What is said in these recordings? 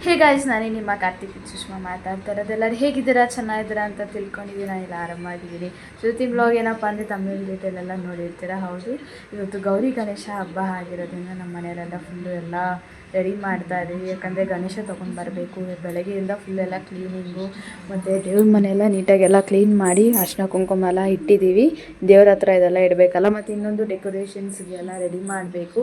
Hey guys, ನಾನೇ ನಿಮ್ಮ ಕಾರ್ತಿಕ್ ಸುಷ್ಮಾ ಮಾತಾಡ್ತಾ ಇರೋದು. ಎಲ್ಲರೂ ಹೇಗಿದ್ದೀರಾ, ಚೆನ್ನಾಗಿದ್ದೀರಾ ಅಂತ ತಿಳ್ಕೊಂಡಿದ್ದೀರಾ? ಇಲ್ಲ, ಆರಾಮಾಗಿದ್ದೀನಿ. ಶ್ರುತಿ ಬ್ಲಾಗ್ ಏನಪ್ಪ ಅಂದರೆ ತಮಿಳ್ ಡೀಟೇಲೆಲ್ಲ ನೋಡಿರ್ತೀರಾ. ಹೌದು, ಇವತ್ತು ಗೌರಿ ಗಣೇಶ ಹಬ್ಬ ಆಗಿರೋದ್ರಿಂದ ನಮ್ಮ ಮನೆಯಲ್ಲೆಲ್ಲ ಫುಲ್ಲು ಎಲ್ಲ ರೆಡಿ ಮಾಡ್ತಾ ಇದ್ದೀವಿ. ಯಾಕಂದರೆ ಗಣೇಶ ತೊಗೊಂಡು ಬರಬೇಕು. ಬೆಳಗ್ಗೆಯಿಂದ ಫುಲ್ಲೆಲ್ಲ ಕ್ಲೀನಿಂಗು ಮತ್ತು ದೇವ್ರ ಮನೆಯೆಲ್ಲ ನೀಟಾಗೆಲ್ಲ ಕ್ಲೀನ್ ಮಾಡಿ ಅರ್ಶಿನ ಕುಂಕುಮ ಎಲ್ಲ ಇಟ್ಟಿದ್ದೀವಿ. ದೇವ್ರ ಹತ್ರ ಇದೆಲ್ಲ ಇಡಬೇಕಲ್ಲ. ಮತ್ತು ಇನ್ನೊಂದು ಡೆಕೋರೇಷನ್ಸ್ಗೆಲ್ಲ ರೆಡಿ ಮಾಡಬೇಕು.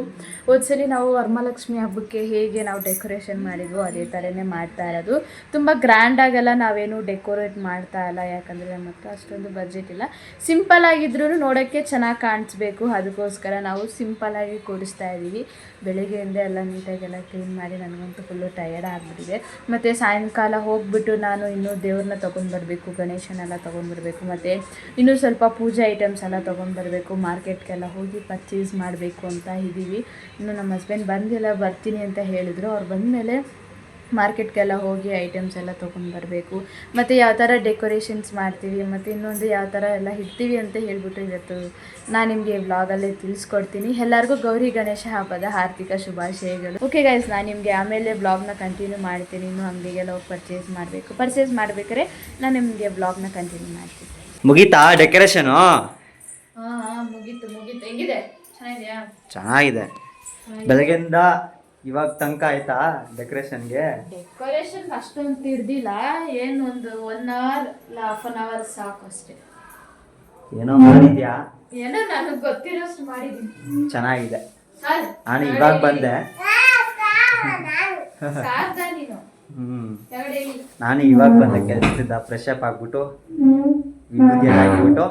ಹೋದ್ಸಲಿ ನಾವು ವರಮಹಾಲಕ್ಷ್ಮಿ ಹಬ್ಬಕ್ಕೆ ಹೇಗೆ ನಾವು ಡೆಕೋರೇಷನ್ ಮಾಡಿದ್ವೋ ಅದೇ ಥರನೇ ಮಾಡ್ತಾ ಇರೋದು. ತುಂಬ ಗ್ರ್ಯಾಂಡಾಗೆಲ್ಲ ನಾವೇನು ಡೆಕೋರೇಟ್ ಮಾಡ್ತಾ ಇಲ್ಲ, ಯಾಕಂದರೆ ನಮ್ಮ ಹತ್ರ ಅಷ್ಟೊಂದು ಬಜೆಟ್ ಇಲ್ಲ. ಸಿಂಪಲ್ ಆಗಿದ್ರೂ ನೋಡೋಕ್ಕೆ ಚೆನ್ನಾಗಿ ಕಾಣಿಸ್ಬೇಕು, ಅದಕ್ಕೋಸ್ಕರ ನಾವು ಸಿಂಪಲ್ಲಾಗಿ ಕೂಡಿಸ್ತಾ ಇದ್ದೀವಿ. ಬೆಳಿಗ್ಗೆಯಿಂದ ಎಲ್ಲ ನೀಟಾಗೆಲ್ಲ ಕ್ಲೀನ್ ಮಾಡಿ ನನಗಂತೂ ಫುಲ್ಲು ಟಯರ್ಡ್ ಆಗಿಬಿಟ್ಟಿದೆ. ಮತ್ತು ಸಾಯಂಕಾಲ ಹೋಗಿಬಿಟ್ಟು ನಾನು ಇನ್ನೂ ದೇವ್ರನ್ನ ತೊಗೊಂಡ್ಬರಬೇಕು, ಗಣೇಶನೆಲ್ಲ ತೊಗೊಂಡ್ಬರಬೇಕು. ಮತ್ತು ಇನ್ನೂ ಸ್ವಲ್ಪ ಪೂಜೆ ಐಟಮ್ಸ್ ಎಲ್ಲ ತೊಗೊಂಡ್ಬರಬೇಕು. ಮಾರ್ಕೆಟ್ಗೆಲ್ಲ ಹೋಗಿ ಪರ್ಚೇಸ್ ಮಾಡಬೇಕು ಅಂತ ಇದ್ದೀವಿ. ಇನ್ನು ನಮ್ಮ ಹಸ್ಬೆಂಡ್ ಬಂದಿಲ್ಲ, ಬರ್ತೀನಿ ಅಂತ ಹೇಳಿದರು. ಅವ್ರು ಬಂದಮೇಲೆ ಮಾರ್ಕೆಟ್ಗೆಲ್ಲ ಹೋಗಿ ಐಟಮ್ಸ್ ಎಲ್ಲ ತೊಗೊಂಡು ಬರಬೇಕು. ಮತ್ತು ಯಾವ ಥರ ಡೆಕೋರೇಷನ್ಸ್ ಮಾಡ್ತೀವಿ ಮತ್ತು ಇನ್ನೊಂದು ಯಾವ ಥರ ಎಲ್ಲ ಇಡ್ತೀವಿ ಅಂತ ಹೇಳ್ಬಿಟ್ಟು ಇವತ್ತು ನಾನು ನಿಮಗೆ ವ್ಲಾಗಲ್ಲೇ ತಿಳಿಸ್ಕೊಡ್ತೀನಿ. ಎಲ್ಲರಿಗೂ ಗೌರಿ ಗಣೇಶ ಹಬ್ಬದ ಆರ್ಥಿಕ ಶುಭಾಶಯಗಳು. ಓಕೆ ಗೈಸ್, ನಾನು ನಿಮಗೆ ಆಮೇಲೆ ವ್ಲಾಗ್ನ ಕಂಟಿನ್ಯೂ ಮಾಡ್ತೀನಿ. ಇನ್ನೂ ಅಂಗಡಿಗೆಲ್ಲ ಹೋಗಿ ಪರ್ಚೇಸ್ ಮಾಡಬೇಕಾದ್ರೆ ನಾನು ನಿಮಗೆ ವ್ಲಾಗ್ನ ಕಂಟಿನ್ಯೂ ಮಾಡ್ತೀನಿ. ಮುಗೀತಾ ಡೆಕೋರೇಷನು? ಹಾಂ, ಮುಗೀತು. ಹೆಂಗಿದೆ? ಚೆನ್ನಾಗಿದೆ. ಬೆಳಗ್ಗೆಯಿಂದ ಇವಾಗ ತನಕ ಆಯ್ತಾ ಡೆಕೋರೇಷನ್ಗೆ? ಡೆಕೋರೇಷನ್ ಅಷ್ಟೊಂದು ತಿರ್ದಿಲ್ಲ, ಏನು ಒಂದು 1 hour ಇಲ್ಲ half an hour ಸಾಕು ಅಷ್ಟೇ. ಏನೋ ಮಾಡಿದ್ಯಾ? ಏನೋ ನನಗೆ ಗೊತ್ತಿರೋಷ್ಟು ಮಾಡಿದ್ದೀನಿ. ಚೆನ್ನಾಗಿದೆ. ನಾನು ಇವಾಗ ಬಂದೆ. ನಾನು ಇವಾಗ ಬಂದೆ ಕೆಲಸದಿಂದ. ಫ್ರೆಶ್ ಅಪ್ ಆಗ್ಬಿಟ್ಟು ವಿಭೂತಿ ಎಲ್ಲ ಹಾಕ್ಬಿಟ್ಟು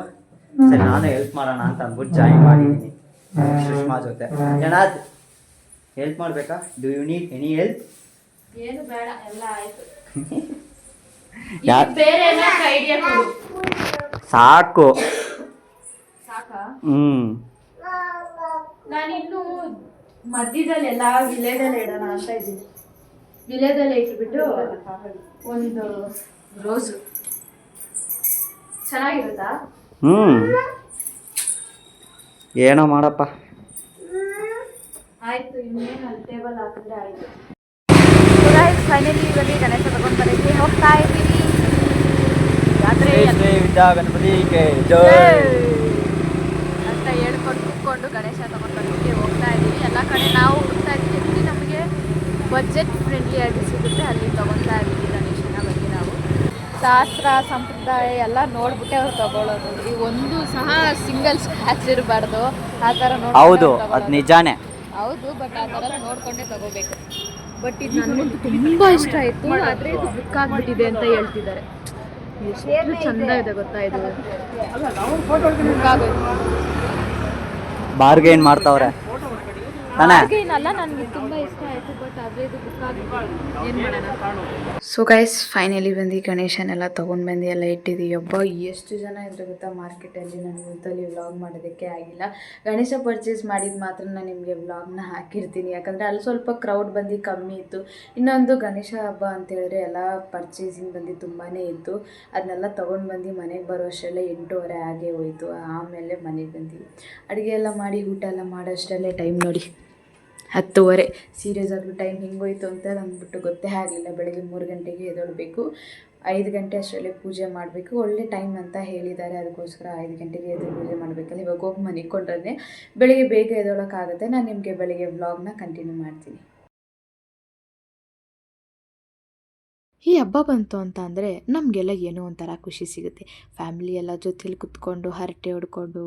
ಸರಿ ನಾನು ಹೆಲ್ಪ್ ಮಾಡೋಣ ಅಂತ ಅಂದ್ಬಿಟ್ಟು ಜಾಯಿನ್ ಮಾಡಿದ್ದೀನಿ ಸುಷ್ಮಾ ಜೊತೆ. ಏನಾದ್ರು ಹೆಲ್ಪ್ ಮಾಡಬೇಕಾ? Do you need any help? ಏನು ಬೇಡ, ಎಲ್ಲ ಆಯ್ತು. ಬೇರೆ ಏನಾದ್ರು ಐಡಿಯಾ ಕೊಡು. ಸಾಕು. ಸಾಕಾ? ನಾನಿನ್ನು ಮಧ್ಯದಲ್ಲಿ ಎಲ್ಲ ವಿಲೇದಲ್ಲಿ ಇಡೋಣ ಅಂತ ಇದ್ದೀನಿ. ವಿಲೇದಲ್ಲಿ ಇಟ್ಬಿಟ್ಟು ಒಂದು ರೋಸು ಚೆನ್ನಾಗಿರುತ್ತಾ? ಏನೋ ಮಾಡಪ್ಪ. ಆಯ್ತು, ಇನ್ನೇನು ಅಲ್ಲಿ ಟೇಬಲ್ ಹಾಕಿದ್ರೆ ಆಯಿತು. ಫೈನಲಿ ಇವಾಗ ಗಣೇಶ ತಗೊಂಡು ಬರೋಕ್ಕೆ ಹೋಗ್ತಾ ಇದ್ದೀವಿ. ಯಾತ್ರೆ ಗಣಪತಿಗೆ ಅಂತ ಹೇಳ್ಕೊಂಡು ಕೂತ್ಕೊಂಡು ಗಣೇಶ ತಗೊಂಡು ಬರೋಕ್ಕೆ ಹೋಗ್ತಾ ಇದ್ದೀವಿ. ಎಲ್ಲ ಕಡೆ ನಾವು ಹುಡುಕ್ತಾ ಇದ್ದೀವಿ, ಎಲ್ಲಿ ನಮಗೆ ಬಜೆಟ್ ಫ್ರೆಂಡ್ಲಿ ಆಗಿ ಸಿಗುತ್ತೆ ಅಲ್ಲಿ ತಗೊತಾ ಇದ್ದೀವಿ ಗಣೇಶನ ಬಗ್ಗೆ. ನಾವು ಶಾಸ್ತ್ರ ಸಂಪ್ರದಾಯ ಎಲ್ಲ ನೋಡ್ಬಿಟ್ಟೆ ಅವ್ರು ತಗೊಳ್ಳೋದು. ಈ ಒಂದು ಸಹ ಸಿಂಗಲ್ ಸ್ಕ್ರಾಚ್ ಇರಬಾರ್ದು, ಆ ಥರ ನೋಡಿ. ಹೌದು, ಅದು ನಿಜಾನೇ. ಹೌದು, ಬಟ್ ಆ ಥರ ನೋಡ್ಕೊಂಡೇ ತಗೋಬೇಕು. ಬಟ್ ಇದು ನನಗಂತೂ ತುಂಬ ಇಷ್ಟ ಆಯಿತು. ಆದರೆ ಇದು ಬುಕ್ ಆಗಿಬಿಟ್ಟಿದೆ ಅಂತ ಹೇಳ್ತಿದ್ದಾರೆ. ಎಷ್ಟು ಚೆಂದ ಇದೆ ಗೊತ್ತಾ ಇದು. ಬುಕ್ ಆಗೋಯ್ತು. ಬಾರ್ಗೇನ್ ಮಾಡ್ತಾವ್ರೆ. ಬಾರ್ಗೇನ್ ನನಗೆ ತುಂಬ ಇಷ್ಟ ಆಯಿತು, ಬಟ್ ಆದರೆ ಇದು ಬುಕ್ ಆಗಿಬಿಟ್ಟು ಏನು ಮಾಡೋಣ. ಸೊ ಗೈಸ್, ಫೈನಲಿ ಬಂದು ಗಣೇಶನೆಲ್ಲ ತೊಗೊಂಡು ಬಂದು ಎಲ್ಲ ಇಟ್ಟಿದ್ದೀವಿ. ಒಬ್ಬ ಎಷ್ಟು ಜನ ಇದ್ರೆ ಗೊತ್ತಾ ಮಾರ್ಕೆಟಲ್ಲಿ. ನನಗೆ ಗೊತ್ತಲ್ಲಿ ವ್ಲಾಗ್ ಮಾಡೋದಕ್ಕೆ ಆಗಿಲ್ಲ. ಗಣೇಶ ಪರ್ಚೇಸ್ ಮಾಡಿದ ಮಾತ್ರ ನಾನು ನಿಮಗೆ ವ್ಲಾಗ್ನ ಹಾಕಿರ್ತೀನಿ, ಯಾಕಂದರೆ ಅಲ್ಲಿ ಸ್ವಲ್ಪ ಕ್ರೌಡ್ ಬಂದು ಕಮ್ಮಿ ಇತ್ತು. ಇನ್ನೊಂದು ಗಣೇಶ ಹಬ್ಬ ಅಂತೇಳಿದ್ರೆ ಎಲ್ಲ ಪರ್ಚೇಸಿಂಗ್ ಬಂದು ತುಂಬಾ ಇತ್ತು. ಅದನ್ನೆಲ್ಲ ತೊಗೊಂಡು ಬಂದು ಮನೆಗೆ ಬರೋಷ್ಟರಲ್ಲೇ 8:30 ಆಗೇ ಹೋಯಿತು. ಆಮೇಲೆ ಮನೆಗೆ ಬಂದ್ವಿ. ಅಡುಗೆ ಎಲ್ಲ ಮಾಡಿ ಊಟ ಎಲ್ಲ ಮಾಡೋಷ್ಟರಲ್ಲೇ ಟೈಮ್ ನೋಡಿ 10:30. ಸೀರಿಯಸ್ ಆಗಿ ಟೈಮ್ ಹಿಂಗೋಯ್ತು ಅಂತ ಅಂದ್ಬಿಟ್ಟು ಗೊತ್ತೇ ಆಗಲಿಲ್ಲ. ಬೆಳಗ್ಗೆ 3 ಗಂಟೆಗೆ ಎದ್ದೇಳಬೇಕು, 5 ಗಂಟೆ ಅಷ್ಟರಲ್ಲೇ ಪೂಜೆ ಮಾಡಬೇಕು. ಒಳ್ಳೆ ಟೈಮ್ ಅಂತ ಹೇಳಿದ್ದಾರೆ, ಅದಕ್ಕೋಸ್ಕರ 5 ಗಂಟೆಗೆ ಎದ್ದು ಪೂಜೆ ಮಾಡಬೇಕಲ್ಲ. ಇವಾಗ ಹೋಗಿ ಮನಿಕೊಂಡ್ರೆ ಬೆಳಗ್ಗೆ ಬೇಗ ಎದ್ದೇಳೋಕ್ಕಾಗುತ್ತೆ. ನಾನು ನಿಮಗೆ ಬೆಳಗ್ಗೆ ವ್ಲಾಗ್ನ ಕಂಟಿನ್ಯೂ ಮಾಡ್ತೀನಿ. ಈ ಹಬ್ಬ ಬಂತು ಅಂತ ಅಂದರೆ ನಮಗೆಲ್ಲ ಏನೋ ಒಂಥರ ಖುಷಿ ಸಿಗುತ್ತೆ. ಫ್ಯಾಮಿಲಿ ಎಲ್ಲ ಜೊತೆಲಿ ಕುತ್ಕೊಂಡು ಹರಟೆ ಹೊಡ್ಕೊಂಡು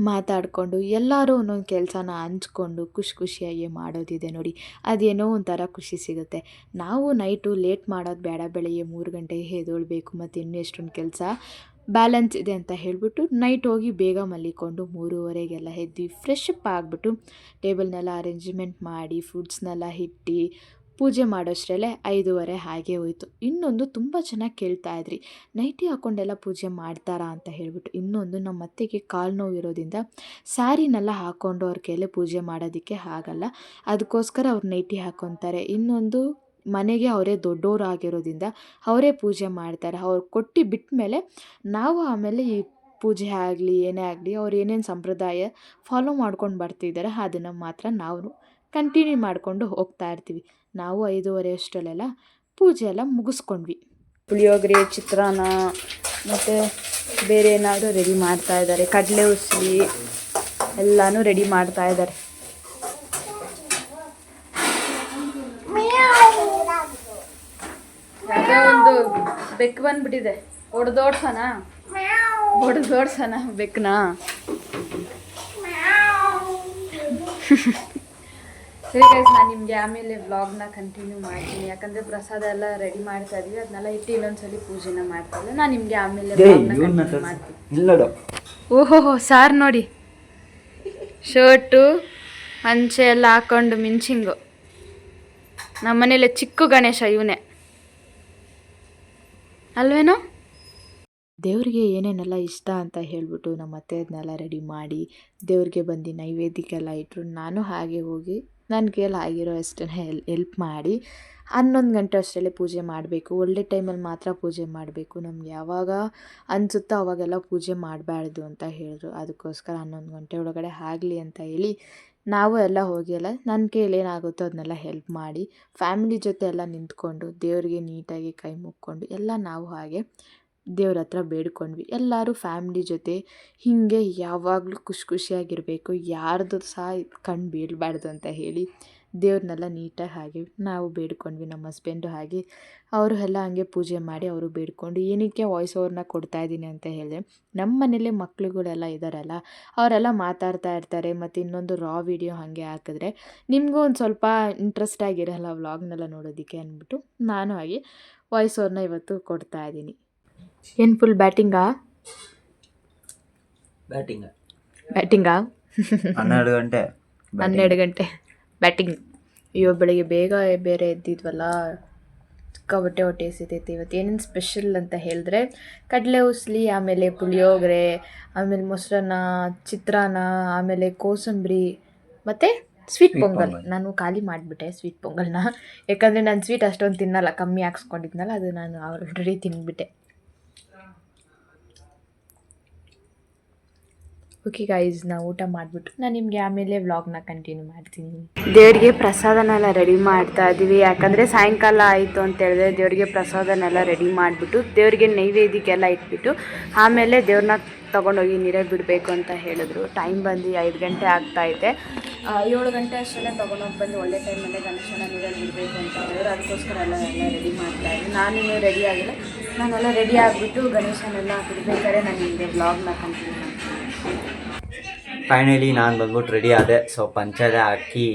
ಮಾತಾಡಿಕೊಂಡು ಎಲ್ಲರೂ ಒಂದೊಂದು ಕೆಲಸನ ಹಂಚ್ಕೊಂಡು ಖುಷಿಯಾಗಿ ಮಾಡೋದಿದೆ ನೋಡಿ, ಅದೇನೋ ಒಂಥರ ಖುಷಿ ಸಿಗುತ್ತೆ. ನಾವು ನೈಟು ಲೇಟ್ ಮಾಡೋದು ಬೇಡ, ಬೆಳಗ್ಗೆ 3 ಗಂಟೆಗೆ ಎದ್ದೇಳಬೇಕು. ಮತ್ತು ಇನ್ನೂ ಎಷ್ಟೊಂದು ಕೆಲಸ ಬ್ಯಾಲೆನ್ಸ್ ಇದೆ ಅಂತ ಹೇಳಿಬಿಟ್ಟು ನೈಟ್ ಹೋಗಿ ಬೇಗ ಮಲ್ಕೊಂಡು 3:30ಗೆಲ್ಲ ಎದ್ದು ಫ್ರೆಶ್ ಅಪ್ ಆಗಿಬಿಟ್ಟು ಟೇಬಲ್ನೆಲ್ಲ ಅರೇಂಜ್ಮೆಂಟ್ ಮಾಡಿ ಫುಡ್ಸ್ನೆಲ್ಲ ಇಟ್ಟು ಪೂಜೆ ಮಾಡೋಷ್ಟರಲ್ಲೇ 5:30 ಹಾಗೆ ಹೋಯಿತು. ಇನ್ನೊಂದು ತುಂಬ ಚೆನ್ನಾಗಿ ಕೇಳ್ತಾಯಿದ್ರಿ, ನೈಟಿ ಹಾಕ್ಕೊಂಡೆಲ್ಲ ಪೂಜೆ ಮಾಡ್ತಾರಾ ಅಂತ ಹೇಳಿಬಿಟ್ಟು. ಇನ್ನೊಂದು ನಮ್ಮ ಅತ್ತೆಗೆ ಕಾಲು ನೋವು ಇರೋದ್ರಿಂದ ಸ್ಯಾರಿನೆಲ್ಲ ಹಾಕ್ಕೊಂಡು ಅವ್ರ ಕೈಲೇ ಪೂಜೆ ಮಾಡೋದಕ್ಕೆ ಆಗಲ್ಲ, ಅದಕ್ಕೋಸ್ಕರ ಅವ್ರು ನೈಟಿ ಹಾಕ್ಕೊತಾರೆ. ಇನ್ನೊಂದು ಮನೆಗೆ ಅವರೇ ದೊಡ್ಡವರು ಆಗಿರೋದ್ರಿಂದ ಅವರೇ ಪೂಜೆ ಮಾಡ್ತಾರೆ. ಅವ್ರು ಕೊಟ್ಟು ಬಿಟ್ಟ ಮೇಲೆ ನಾವು ಆಮೇಲೆ ಈ ಪೂಜೆ ಆಗಲಿ ಏನೇ ಆಗಲಿ ಅವ್ರು ಏನೇನು ಸಂಪ್ರದಾಯ ಫಾಲೋ ಮಾಡ್ಕೊಂಡು ಬರ್ತಿದ್ದಾರೆ ಅದನ್ನು ಮಾತ್ರ ನಾವು ಕಂಟಿನ್ಯೂ ಮಾಡಿಕೊಂಡು ಹೋಗ್ತಾ ಇರ್ತೀವಿ. ನಾವು 5:30 ಅಷ್ಟರಲ್ಲೆಲ್ಲ ಪೂಜೆ ಎಲ್ಲ ಮುಗಿಸ್ಕೊಂಡ್ವಿ. ಪುಳಿಯೋಗರೆ, ಚಿತ್ರಾನ್ನ ಮತ್ತು ಬೇರೆ ಏನಾದರೂ ರೆಡಿ ಮಾಡ್ತಾ ಇದ್ದಾರೆ. ಕಡಲೆ ಉಸ್ಲಿ ಎಲ್ಲನೂ ರೆಡಿ ಮಾಡ್ತಾ ಇದ್ದಾರೆ. ಯಾವುದೇ ಒಂದು ಬೆಕ್ಕು ಬಂದ್ಬಿಟ್ಟಿದೆ. ಹೊಡೆದೋಡ್ಸೋಣ ಬೆಕ್ಕನ. ಸರಿ ಗೈಸ್, ನಾನು ನಿಮಗೆ ಆಮೇಲೆ ವ್ಲಾಗ್ನ ಕಂಟಿನ್ಯೂ ಮಾಡ್ತೀನಿ. ಯಾಕಂದರೆ ಪ್ರಸಾದ ಎಲ್ಲ ರೆಡಿ ಮಾಡ್ತಾ ಇದೀವಿ. ಅದನ್ನೆಲ್ಲ ಇಟ್ಟು ಇನ್ನೊಂದ್ಸಲಿ ಪೂಜೆನ ಮಾಡ್ತಾ ಇದ್ದೆ. ನಾನು ನಿಮಗೆ ಆಮೇಲೆ ವ್ಲಾಗ್ನ ಕಂಟಿನ್ಯೂ ಮಾಡ್ತೀನಿ. ಓಹೋ ಸಾರ್ ನೋಡಿ, ಶರ್ಟು ಹಂಚೆ ಎಲ್ಲ ಹಾಕೊಂಡು ಮಿಂಚಿಂಗು. ನಮ್ಮನೇಲಿ ಚಿಕ್ಕ ಗಣೇಶ ಇವನೇ ಅಲ್ವೇನೋ. ದೇವ್ರಿಗೆ ಏನೇನೆಲ್ಲ ಇಷ್ಟ ಅಂತ ಹೇಳಿಬಿಟ್ಟು ನಮ್ಮ ಅತ್ತೆ ಅದನ್ನೆಲ್ಲ ರೆಡಿ ಮಾಡಿ ದೇವ್ರಿಗೆ ಬಂದು ನೈವೇದ್ಯಕ್ಕೆಲ್ಲ ಇಟ್ಟರು. ನಾನು ಹಾಗೆ ಹೋಗಿ ನನ್ನ ಕೈಯಲ್ಲಿ ಆಗಿರೋ ಅಷ್ಟನ್ನು ಹೆಲ್ಪ್ ಮಾಡಿ 11 ಗಂಟೆ ಅಷ್ಟರಲ್ಲೇ ಪೂಜೆ ಮಾಡಬೇಕು. ಒಳ್ಳೆ ಟೈಮಲ್ಲಿ ಮಾತ್ರ ಪೂಜೆ ಮಾಡಬೇಕು. ನಮ್ಗೆ ಯಾವಾಗ ಅನಿಸುತ್ತೋ ಅವಾಗೆಲ್ಲ ಪೂಜೆ ಮಾಡಬಾರ್ದು ಅಂತ ಹೇಳಿದ್ರು. ಅದಕ್ಕೋಸ್ಕರ 11 ಗಂಟೆ ಒಳಗಡೆ ಆಗಲಿ ಅಂತ ಹೇಳಿ ನಾವು ಎಲ್ಲ ಹೋಗಿ ಎಲ್ಲ ನನ್ನ ಕೈಯಲ್ಲಿ ಏನಾಗುತ್ತೋ ಅದನ್ನೆಲ್ಲ ಹೆಲ್ಪ್ ಮಾಡಿ ಫ್ಯಾಮಿಲಿ ಜೊತೆ ಎಲ್ಲ ನಿಂತ್ಕೊಂಡು ದೇವರಿಗೆ ನೀಟಾಗಿ ಕೈ ಮುಕ್ಕೊಂಡು ಎಲ್ಲ ನಾವು ಹಾಗೆ ದೇವ್ರ ಹತ್ರ ಬೇಡ್ಕೊಂಡ್ವಿ. ಎಲ್ಲರೂ ಫ್ಯಾಮ್ಲಿ ಜೊತೆ ಹೀಗೆ ಯಾವಾಗಲೂ ಖುಷಿಯಾಗಿರಬೇಕು, ಯಾರ್ದು ಸಹ ಕಣ್ಣು ಬೀಳಬಾರ್ದು ಅಂತ ಹೇಳಿ ದೇವ್ರನ್ನೆಲ್ಲ ನೀಟಾಗಿ ಹಾಗೆ ನಾವು ಬೇಡ್ಕೊಂಡ್ವಿ. ನಮ್ಮ ಹಸ್ಬೆಂಡು ಹಾಗೆ ಅವರು ಎಲ್ಲ ಹಾಗೆ ಪೂಜೆ ಮಾಡಿ ಅವರು ಬೇಡ್ಕೊಂಡು. ಏನಕ್ಕೆ ವಾಯ್ಸ್ ಓವರ್ನ ಕೊಡ್ತಾಯಿದ್ದೀನಿ ಅಂತ ಹೇಳಿದೆ, ನಮ್ಮ ಮನೇಲಿ ಮಕ್ಳುಗಳೆಲ್ಲ ಇದ್ದಾರಲ್ಲ, ಅವರೆಲ್ಲ ಮಾತಾಡ್ತಾ ಇರ್ತಾರೆ. ಮತ್ತು ಇನ್ನೊಂದು ರಾ ವಿಡಿಯೋ ಹಾಗೆ ಹಾಕಿದ್ರೆ ನಿಮಗೂ ಒಂದು ಸ್ವಲ್ಪ ಇಂಟ್ರೆಸ್ಟ್ ಆಗಿರಲ್ಲ ವ್ಲಾಗ್ನೆಲ್ಲ ನೋಡೋದಕ್ಕೆ ಅಂದ್ಬಿಟ್ಟು ನಾನು ಹಾಗೆ ವಾಯ್ಸ್ ಓವರ್ನ ಇವತ್ತು ಕೊಡ್ತಾಯಿದ್ದೀನಿ. ಏನು ಫುಲ್ ಬ್ಯಾಟಿಂಗಾ 12 ಗಂಟೆ ಬ್ಯಾಟಿಂಗ್. ಅಯ್ಯೋ ಬೆಳಗ್ಗೆ ಬೇಗ ಬೇರೆ ಎದ್ದಿದ್ವಲ್ಲ, ಸಿಕ್ಕಾಬಟ್ಟೆ ಹೊಟ್ಟೆ ಹಸಿತೈತೆ. ಇವತ್ತು ಏನೇನು ಸ್ಪೆಷಲ್ ಅಂತ ಹೇಳಿದ್ರೆ ಕಡಲೆ ಉಸ್ಲಿ, ಆಮೇಲೆ ಪುಳಿಯೋಗರೆ, ಆಮೇಲೆ ಮೊಸರನ್ನ, ಚಿತ್ರಾನ್ನ, ಆಮೇಲೆ ಕೋಸಂಬರಿ ಮತ್ತು ಸ್ವೀಟ್ ಪೊಂಗಲ್. ನಾನು ಖಾಲಿ ಮಾಡಿಬಿಟ್ಟೆ ಸ್ವೀಟ್ ಪೊಂಗಲ್ನ, ಯಾಕಂದರೆ ನಾನು ಸ್ವೀಟ್ ಅಷ್ಟೊಂದು ತಿನ್ನಲ್ಲ, ಕಮ್ಮಿ ಹಾಕ್ಸ್ಕೊಂಡಿದ್ನಲ್ಲ, ಅದು ನಾನು ಆಲ್ರೆಡಿ ತಿಂದ್ಬಿಟ್ಟೆ. ಓಕೆ ಗೈಸ್, ನಾವು ಊಟ ಮಾಡಿಬಿಟ್ಟು ನಾನು ನಿಮಗೆ ಆಮೇಲೆ ವ್ಲಾಗ್ನ ಕಂಟಿನ್ಯೂ ಮಾಡ್ತೀನಿ. ದೇವರಿಗೆ ಪ್ರಸಾದನೆಲ್ಲ ರೆಡಿ ಮಾಡ್ತಾ ಇದ್ದೀವಿ. ಯಾಕಂದರೆ ಸಾಯಂಕಾಲ ಆಯಿತು ಅಂತ ಹೇಳಿದ್ರೆ ದೇವರಿಗೆ ಪ್ರಸಾದನೆಲ್ಲ ರೆಡಿ ಮಾಡಿಬಿಟ್ಟು ದೇವರಿಗೆ ನೈವೇದ್ಯಕ್ಕೆಲ್ಲ ಇಟ್ಬಿಟ್ಟು ಆಮೇಲೆ ದೇವ್ರನ್ನ ತೊಗೊಂಡೋಗಿ ನೀರಲ್ಲಿ ಬಿಡಬೇಕು ಅಂತ ಹೇಳಿದ್ರು. ಟೈಮ್ ಬಂದು 5 ಗಂಟೆ ಆಗ್ತಾಯಿದೆ. 7 ಗಂಟೆ ಅಷ್ಟರಲ್ಲೇ ತೊಗೊಂಡೋಗಿ ಬಂದು ಒಳ್ಳೆ ಟೈಮಲ್ಲೇ ಗಣೇಶನ ನೀರಲ್ಲಿ ಬಿಡಬೇಕು ಅಂತ ಹೇಳಿದ್ರು. ಅದಕ್ಕೋಸ್ಕರ ಎಲ್ಲ ರೆಡಿ ಮಾಡ್ತಾಯಿದ್ದೆ. ನಾನಿನ್ನೂ ರೆಡಿ ಆಗಿಲ್ಲ. ನಾನೆಲ್ಲ ರೆಡಿ ಆಗಿಬಿಟ್ಟು ಗಣೇಶನೆಲ್ಲ ಬಿಡಬೇಕಾದ್ರೆ ನಾನು ನಿಮಗೆ ವ್ಲಾಗ್ನ ಕಂಟಿನ್ಯೂ ಮಾಡ್ತೀನಿ. ಫೈನಲಿ ನಾನು ಬಂದ್ಬಿಟ್ಟು ರೆಡಿ ಆದೆ. ಸೊ ಪಂಚೆಲ್ಲ ಹಾಕಿ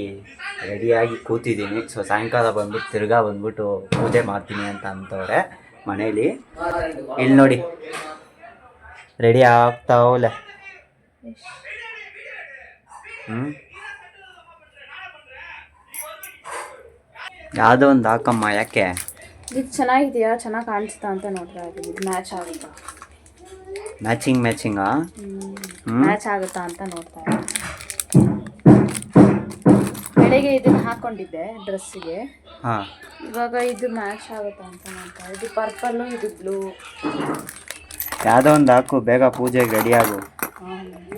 ರೆಡಿಯಾಗಿ ಕೂತಿದ್ದೀನಿ. ಸೊ ಸಾಯಂಕಾಲ ಬಂದ್ಬಿಟ್ಟು ತಿರ್ಗಾ ಬಂದ್ಬಿಟ್ಟು ಪೂಜೆ ಮಾಡ್ತೀನಿ ಅಂತ ಅಂತವ್ರೆ ಮನೇಲಿ. ಇಲ್ಲಿ ನೋಡಿ ರೆಡಿ ಆಗ್ತಾವಲ್ಲ. ಯಾವುದೋ ಒಂದು ಹಾಕಮ್ಮ. ಯಾಕೆ ಇದು ಚೆನ್ನಾಗಿದೆಯಾ, ಚೆನ್ನಾಗಿ ಕಾಣಿಸ್ತಾ ಅಂತ ನೋಡ್ತಾ ಇದ್ದೀನಿ. ಇದು ಮ್ಯಾಚ್ ಆಗುತ್ತಾ, ಮ್ಯಾಚಿಂಗಾ ಮ್ಯಾಚ್ ಆಗುತ್ತಾ ಅಂತ ನೋಡ್ತಾ ಇದ್ದೀನಿ. ಬೆಳಗ್ಗೆ ಇದನ್ನ ಹಾಕೊಂಡಿದ್ದೆ ಡ್ರೆಸ್ಸಿಗೆ, ಇವಾಗ ಇದು ಮ್ಯಾಚ್ ಆಗುತ್ತಾ ಅಂತ ನೋಡ್ತಾ. ಇದು ಪರ್ಪಲ್ಲು, ಇದು ಬ್ಲೂ. ಯಾವುದೋ ಒಂದು ಹಾಕು, ಬೇಗ ಪೂಜೆಗೆ ರೆಡಿ ಆಗು.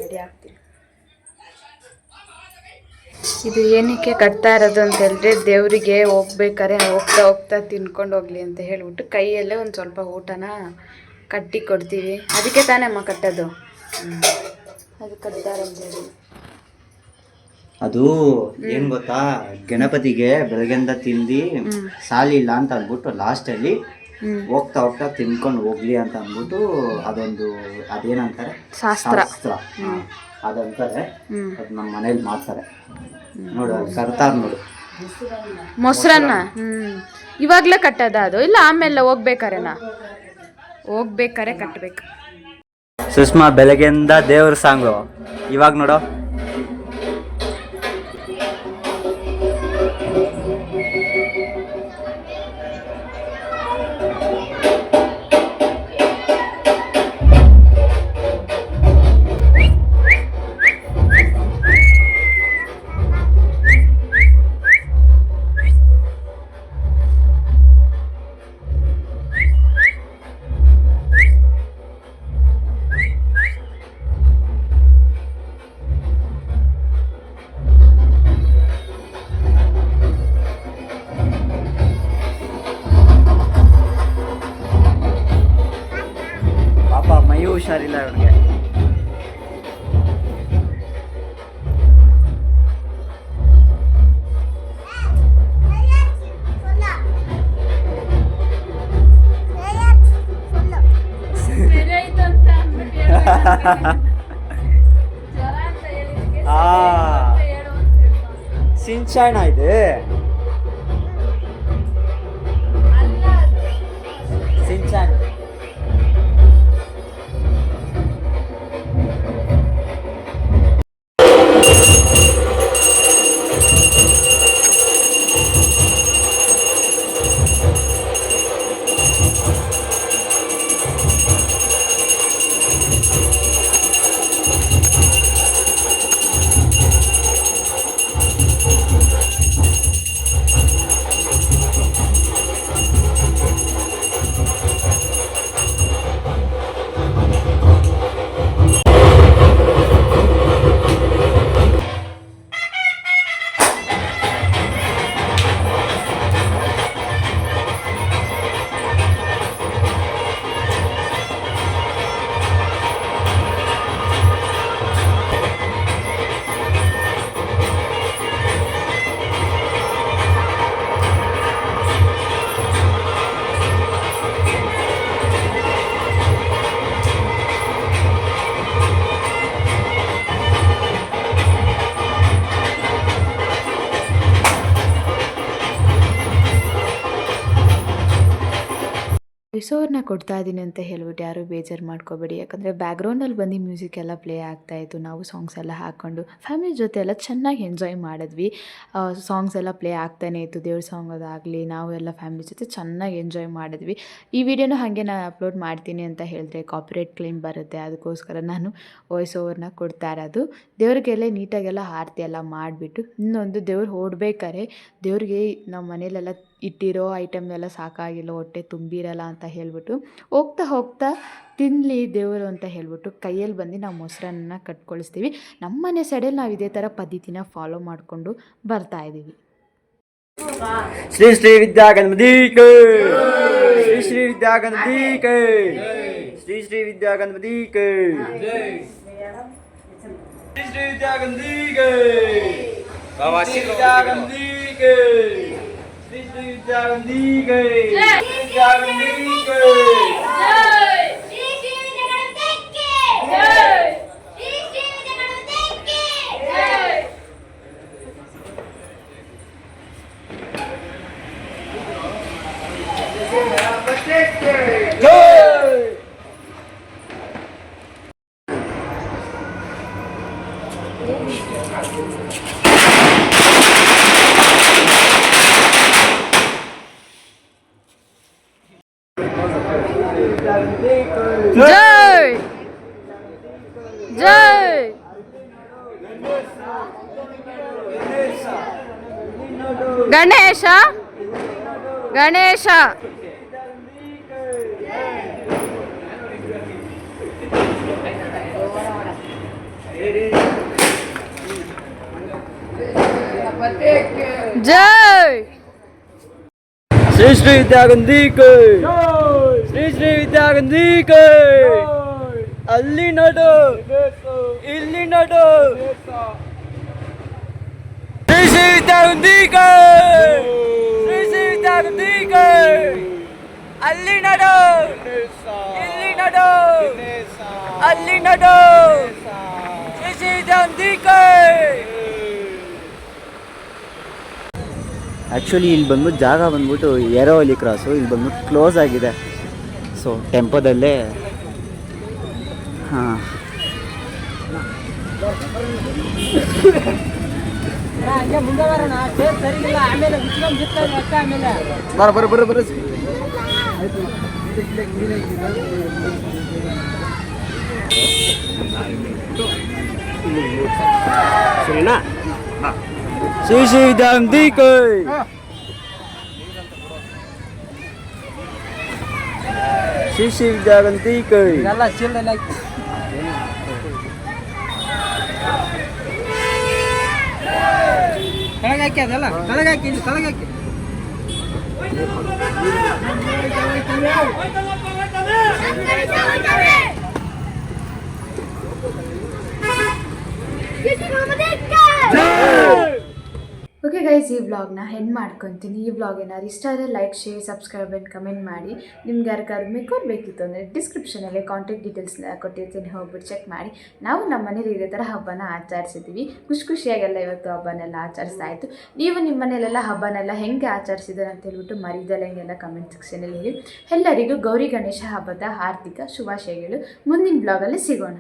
ರೆಡಿ ಆಗ್ತೀನಿ. ಇದು ಏನಕ್ಕೆ ಕಟ್ತಾ ಇರೋದು ಅಂತ ಹೇಳಿದ್ರೆ ದೇವರಿಗೆ ಹೋಗ್ಬೇಕಾರೆ ಹೋಗ್ತಾ ತಿನ್ಕೊಂಡು ಹೋಗ್ಲಿ ಅಂತ ಹೇಳ್ಬಿಟ್ಟು ಕೈಯಲ್ಲೇ ಒಂದು ಸ್ವಲ್ಪ ಊಟನ ಕಟ್ಟಿ ಕೊಡ್ತೀವಿ. ಅದಕ್ಕೆ ತಾನೇ ಅಮ್ಮ ಕಟ್ಟೋದು. ಅದು ಕಟ್ಟಾರಂತೇಳಿ. ಅದು ಏನು ಗೊತ್ತಾ, ಗಣಪತಿಗೆ ಬೆಳಗ್ಗೆಂದ ತಿಂದು ಸಾಲಿಲ್ಲ ಅಂತ ಅಂದ್ಬಿಟ್ಟು ಲಾಸ್ಟಲ್ಲಿ ಹೋಗ್ತಾ ತಿನ್ಕೊಂಡು ಹೋಗ್ಲಿ ಅಂತ ಅಂದ್ಬಿಟ್ಟು ಅದೊಂದು ಅದೇನಂತಾರೆ ಶಾಸ್ತ್ರ ಅದಂತಾರೆ. ಅದು ನಮ್ಮ ಮನೇಲಿ ಮಾಡ್ತಾರೆ ನೋಡು, ಕರ್ತಾರೆ ನೋಡು. ಮೊಸರನ್ನ ಇವಾಗಲೇ ಕಟ್ಟೋದ ಅದು, ಇಲ್ಲ ಆಮೇಲೆ ಹೋಗ್ಬೇಕಾರೆ ಕಟ್ಟಬೇಕು. ಸುಷ್ಮಾ ಬೆಳಗ್ಗೆಯಿಂದ ದೇವ್ರ ಸಾಂಗು ಇವಾಗ ನೋಡು. ಹುಷಾರಿಲ್ಲ ಅವ್ರಿಗೆ. ಸಿಂಚಣ ಇದೆ ಸಿಂಚನ್. ರಿಸೋರ್ನ ಕೊಡ್ತಾ ಇದ್ದೀನಿ ಅಂತ ಹೇಳ್ಬಿಟ್ಟು ಯಾರೂ ಬೇಜಾರು ಮಾಡ್ಕೋಬೇಡಿ. ಯಾಕಂದರೆ ಬ್ಯಾಕ್ಗ್ರೌಂಡಲ್ಲಿ ಬಂದು ಮ್ಯೂಸಿಕ್ ಎಲ್ಲ ಪ್ಲೇ ಆಗ್ತಾಯಿತ್ತು. ನಾವು ಸಾಂಗ್ಸ್ ಎಲ್ಲ ಹಾಕ್ಕೊಂಡು ಫ್ಯಾಮಿಲಿ ಜೊತೆ ಎಲ್ಲ ಚೆನ್ನಾಗಿ ಎಂಜಾಯ್ ಮಾಡಿದ್ವಿ. ಸಾಂಗ್ಸ್ ಎಲ್ಲ ಪ್ಲೇ ಆಗ್ತಾನೇ ಇತ್ತು. ದೇವ್ರ ಸಾಂಗ್ ಅದಾಗಲಿ ನಾವು ಎಲ್ಲ ಫ್ಯಾಮಿಲಿ ಜೊತೆ ಚೆನ್ನಾಗಿ ಎಂಜಾಯ್ ಮಾಡಿದ್ವಿ. ಈ ವಿಡಿಯೋನ ಹಾಗೆ ನಾನು ಅಪ್ಲೋಡ್ ಮಾಡ್ತೀನಿ ಅಂತ ಹೇಳಿದ್ರೆ ಕಾಪಿರೈಟ್ ಕ್ಲೇಮ್ ಬರುತ್ತೆ. ಅದಕ್ಕೋಸ್ಕರ ನಾನು ವಾಯ್ಸ್ ಓವರ್ನ ಕೊಡ್ತಾ ಇರೋದು. ದೇವ್ರಿಗೆಲ್ಲ ನೀಟಾಗೆಲ್ಲ ಆರತಿ ಎಲ್ಲ ಮಾಡಿಬಿಟ್ಟು ಇನ್ನೊಂದು ದೇವ್ರು ಹೊರಡ್ಬೇಕಾದ್ರೆ ದೇವ್ರಿಗೆ ನಮ್ಮ ಮನೇಲೆಲ್ಲ ಇಟ್ಟಿರೋ ಐಟಮ್ನೆಲ್ಲ ಸಾಕಾಗಿಲ್ಲ, ಹೊಟ್ಟೆ ತುಂಬಿರಲ್ಲ ಅಂತ ಹೇಳ್ಬಿಟ್ಟು ಹೋಗ್ತಾ ಹೋಗ್ತಾ ತಿನ್ನಲಿ ದೇವರು ಅಂತ ಹೇಳ್ಬಿಟ್ಟು ಕೈಯಲ್ಲಿ ಬಂದು ನಾವು ಮೊಸರನ್ನ ಕಟ್ಕೊಳಿಸ್ತೀವಿ. ನಮ್ಮ ಮನೆ ಸೈಡಲ್ಲಿ ನಾವು ಇದೇ ಥರ ಪದ್ಧತಿನ ಫಾಲೋ ಮಾಡಿಕೊಂಡು ಬರ್ತಾ ಇದ್ದೀವಿ. ಶ್ರೀ ಶ್ರೀ ವಿದ್ಯಾಗಣಪತಿಗೆ, ಶ್ರೀ ಶ್ರೀ ವಿದ್ಯಾಗಣಪತಿಗೆ, ಶ್ರೀ ಶ್ರೀ ವಿದ್ಯಾಗಣಪತಿಗೆ, ಶ್ರೀ ಶ್ರೀ ವಿದ್ಯಾಗಣಪತಿಗೆ, ಬಾಬಾ ಶ್ರೀ ವಿದ್ಯಾಗಣಪತಿಗೆ, ಶ್ರೀ ಶ್ರೀ ವಿದ್ಯಾಗಣಪತಿಗೆ, ವಿದ್ಯಾಗಣಪತಿಗೆ. ಜೈ ಜೈ ಗಣೇಶ ಗಣೇಶ ಜೈ ಶ್ರೀ ಶ್ರೀ ವಿದ್ಯಾಗಣಪತಿಗೆ, ಶ್ರೀ ಶ್ರೀ ವಿದ್ಯಾಗಣಪತಿಗೆ. ಅಲ್ಲಿ ನೋಡು, ಇಲ್ಲಿ ನೋಡು, ಶ್ರೀ ಶ್ರೀ ವಿದ್ಯಾಗಣಪತಿಗೆ, ಶ್ರೀ ಶ್ರೀ ವಿದ್ಯಾಗಣಪತಿಗೆ. ಅಲ್ಲಿ ನೋಡು, ಇಲ್ಲಿ ನೋಡು, ಅಲ್ಲಿ ನೋಡು, ಶ್ರೀ ಶ್ರೀ ವಿದ್ಯಾಗಣಪತಿಗೆ. ಆ್ಯಕ್ಚುಲಿ ಇಲ್ಲಿ ಬಂದ್ಬಿಟ್ಟು ಜಾಗ ಬಂದ್ಬಿಟ್ಟು ಏರೋವಲಿ ಕ್ರಾಸು, ಇಲ್ಲಿ ಬಂದ್ಬಿಟ್ಟು ಕ್ಲೋಸ್ ಆಗಿದೆ. ಸೊ ಟೆಂಪೋದಲ್ಲೇ ಹಾಂ ಬರ ಬರ ಬರ ಬರ ಸರಿನಾ? ಶ್ರೀ ಶ್ರೀ ವಿದ್ಯಾಗಣಪತಿಗೆ, ಶ್ರೀ ಶ್ರೀ ವಿದ್ಯಾಗಣಪತಿಗೆ. ಕೆಳಗಾಕಿ ಅದಲ್ಲ, ಕೆಳಗಾಕಿ ಕೆಳಗಾಕಿ. ಓಕೆ ಗೈಸ್, ಈ ವ್ಲಾಗ್ನ ಹೆಣ್ಣು ಮಾಡ್ಕೊತೀನಿ. ಈ ವ್ಲಾಗ್ ಏನಾದ್ರು ಇಷ್ಟ ಆದರೆ like, share, subscribe and comment ಮಾಡಿ. ನಿಮ್ಗೆ ಯಾರಿಗಾದ್ರು ಮೇಕರ್ ಬೇಕಿತ್ತು ಅಂದರೆ ಡಿಸ್ಕ್ರಿಪ್ಷನಲ್ಲಿ ಕಾಂಟ್ಯಾಕ್ಟ್ ಡೀಟೇಲ್ಸ್ನ ಕೊಟ್ಟಿರ್ತೀನಿ, ಹೋಗ್ಬಿಟ್ಟು ಚೆಕ್ ಮಾಡಿ. ನಾವು ನಮ್ಮ ಮನೇಲಿ ಇದೇ ಥರ ಹಬ್ಬನ ಆಚರಿಸಿದ್ದೀವಿ. ಖುಷಿಯಾಗೆಲ್ಲ ಇವತ್ತು ಹಬ್ಬನೆಲ್ಲ ಆಚರಿಸ್ತಾ ಇತ್ತು. ನೀವು ನಿಮ್ಮ ಮನೇಲೆಲ್ಲ ಹಬ್ಬನೆಲ್ಲ ಹೆಂಗೆ ಆಚರಿಸಿದ್ರೆ ಅಂತ ಹೇಳ್ಬಿಟ್ಟು ಮರಿದಲ್ಲ ಹಿಂಗೆಲ್ಲ ಕಮೆಂಟ್ ಸೆಕ್ಷನಲ್ಲಿ ಹೇಳಿ. ಎಲ್ಲರಿಗೂ ಗೌರಿ ಗಣೇಶ ಹಬ್ಬದ ಹಾರ್ದಿಕ ಶುಭಾಶಯಗಳು. ಮುಂದಿನ ಬ್ಲಾಗಲ್ಲಿ ಸಿಗೋಣ.